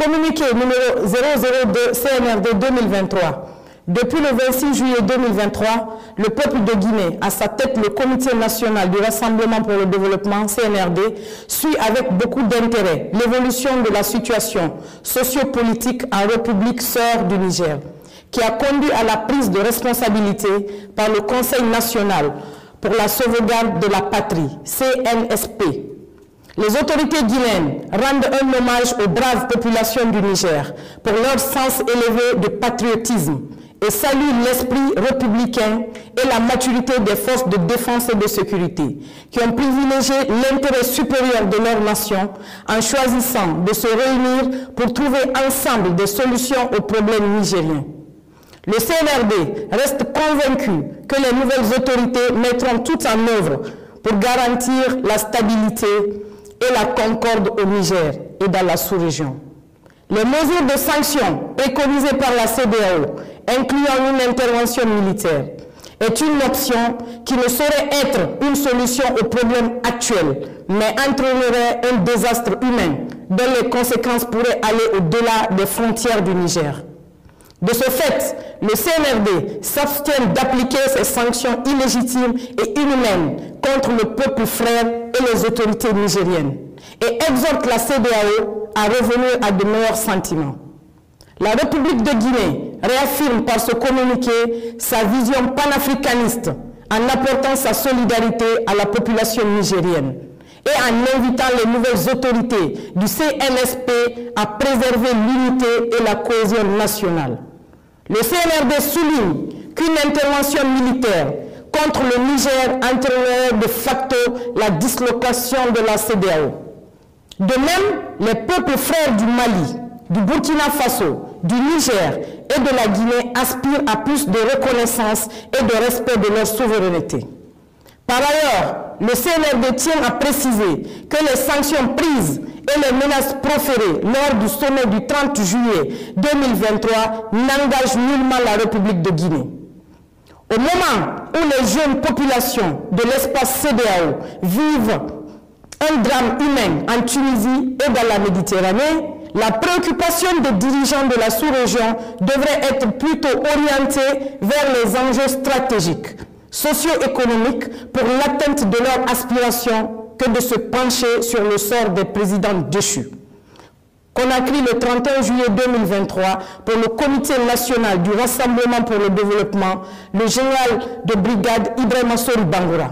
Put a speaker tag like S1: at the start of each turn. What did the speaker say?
S1: Communiqué numéro 002 CNRD 2023. Depuis le 26 juillet 2023, le peuple de Guinée, à sa tête le Comité national du Rassemblement pour le développement, CNRD, suit avec beaucoup d'intérêt l'évolution de la situation sociopolitique en République sœur du Niger, qui a conduit à la prise de responsabilité par le Conseil national pour la sauvegarde de la patrie, CNSP. Les autorités guinéennes rendent un hommage aux braves populations du Niger pour leur sens élevé de patriotisme et saluent l'esprit républicain et la maturité des forces de défense et de sécurité qui ont privilégié l'intérêt supérieur de leur nation en choisissant de se réunir pour trouver ensemble des solutions aux problèmes nigériens. Le CNRD reste convaincu que les nouvelles autorités mettront tout en œuvre pour garantir la stabilité et la concorde au Niger et dans la sous-région. Les mesures de sanctions préconisées par la CEDEAO, incluant une intervention militaire, est une option qui ne saurait être une solution aux problèmes actuels, mais entraînerait un désastre humain dont les conséquences pourraient aller au-delà des frontières du Niger. De ce fait, le CNRD s'abstient d'appliquer ces sanctions illégitimes et inhumaines contre le peuple frère et les autorités nigériennes et exhorte la CEDEAO à revenir à de meilleurs sentiments. La République de Guinée réaffirme par ce communiqué sa vision panafricaniste en apportant sa solidarité à la population nigérienne et en invitant les nouvelles autorités du CNSP à préserver l'unité et la cohésion nationale. Le CNRD souligne qu'une intervention militaire contre le Niger entraînerait de facto la dislocation de la CEDEAO. De même, les peuples frères du Mali, du Burkina Faso, du Niger et de la Guinée aspirent à plus de reconnaissance et de respect de leur souveraineté. Par ailleurs, le CNRD tient à préciser que les sanctions prises et les menaces proférées lors du sommet du 30 juillet 2023 n'engagent nullement la République de Guinée. Au moment où les jeunes populations de l'espace CEDEAO vivent un drame humain en Tunisie et dans la Méditerranée, la préoccupation des dirigeants de la sous-région devrait être plutôt orientée vers les enjeux stratégiques, socio-économiques pour l'atteinte de leurs aspirations que de se pencher sur le sort des présidents déchus. Conakry le 31 juillet 2023 pour le Comité national du Rassemblement pour le développement, le général de brigade Ibrahima Sori Bangoura.